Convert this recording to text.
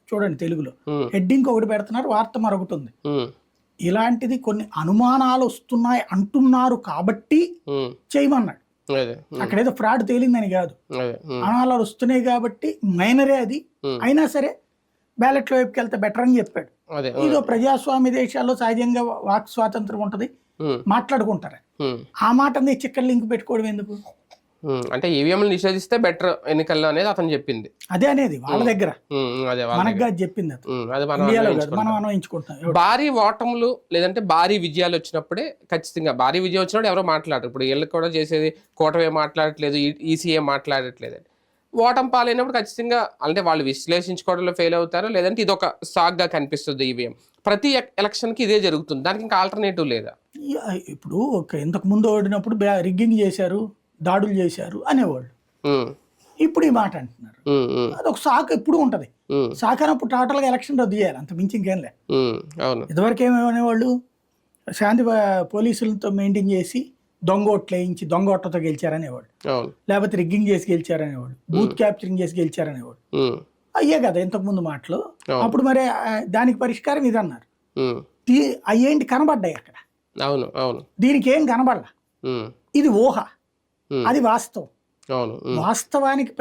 చూడండి తెలుగులో ఉమ్, హెడ్డింగ్ ఒకటి పెడుతున్నారు, వార్త మరొకటి. ఉమ్, ఇలాంటిది కొన్ని అనుమానాలు వస్తున్నాయి అంటున్నారు కాబట్టి ఉమ్, చేయమన్నాడు. అదే అక్కడ ఏదో ఫ్రాడ్ తేలిందని కాదు, అదే అనుమానాలు వస్తున్నాయి కాబట్టి మైనరే అది, ఉమ్, అయినా సరే బ్యాలెట్ వైపుకి వెళ్తే బెటర్ అని చెప్పాడు. అదే ఇదో ప్రజాస్వామ్య దేశాల్లో సహజంగా వాక్ స్వాతంత్రం ఉంటది, ఉమ్, మాట్లాడుకుంటారు. ఉమ్, ఆ మాటని చిక్కడి లింక్ పెట్టుకోవడం ఎందుకు? అంటే ఈవీఎంలు నిషేధిస్తే బెటర్ ఎన్నికల్లో అనేది అతను చెప్పింది. అదే అనేది వాళ్ళ దగ్గర, అదే వాళ్ళ మనకు దగ్గర. కాదు చెప్పింది అతను. అది మనం ఇండియాలో కాదు, అన్వయించుకుంటాం. మనం అన్వయించుకుంటాం. భారీ ఓటములు లేదంటే భారీ విజయాలు వచ్చినప్పుడే ఖచ్చితంగా భారీ విజయం వచ్చినప్పుడు ఎవరో మాట్లాడరు. ఇప్పుడు వీళ్ళకి కూడా చేసేది కూటమి మాట్లాడట్లేదు, ఈసీఏ మాట్లాడట్లేదు. ఓటమి పాలైనప్పుడు ఖచ్చితంగా అంటే వాళ్ళు విశ్లేషించుకోవడంలో ఫెయిల్ అవుతారు, లేదంటే ఇది ఒక సాగ్గా కనిపిస్తుంది ఈవీఎం. ప్రతి ఎలక్షన్కి ఇదే జరుగుతుంది, దానికి ఇంకా ఆల్టర్నేటివ్ లేదా? ఇప్పుడు ఇంతకు ముందు ఓడినప్పుడు రిగ్గింగ్ చేశారు, దాడులు చేశారు అనేవాళ్ళు, ఉమ్, ఇప్పుడు ఈ మాట అంటున్నారు. ఉమ్, ఉమ్, అదొక సాకు ఎప్పుడు ఉంటది. ఉమ్, సాకు అన్నప్పుడు టోటల్గా ఎలక్షన్ రద్దు చేయాలి, అంత మించి ఇంకేం లేదు. అవును. ఇదివరకు ఏమనేవాళ్ళు, శాంతి పోలీసులతో మెయింటైన్ చేసి దొంగ ఓట్లు వేయించి దొంగ ఓట్లతో గెలిచారనేవాడు, అవును. లేకపోతే రిగ్గింగ్ చేసి గెలిచారనేవాడు, బూత్ క్యాప్చరింగ్ చేసి గెలిచారనేవాడు. ఉమ్, అయ్యే కదా ఇంతకు ముందు మాటలు. అవును. అప్పుడు మరి దానికి పరిష్కారం ఇది అన్నారు. ఉమ్, అయ్యేంటి కనబడ్డాయి అక్కడ, అవును. అవును. దీనికి ఏం కనబడలా. ఉమ్, ఇది ఊహ, ఉమ్, అది వాస్తవం. అవును. వాస్తవానికి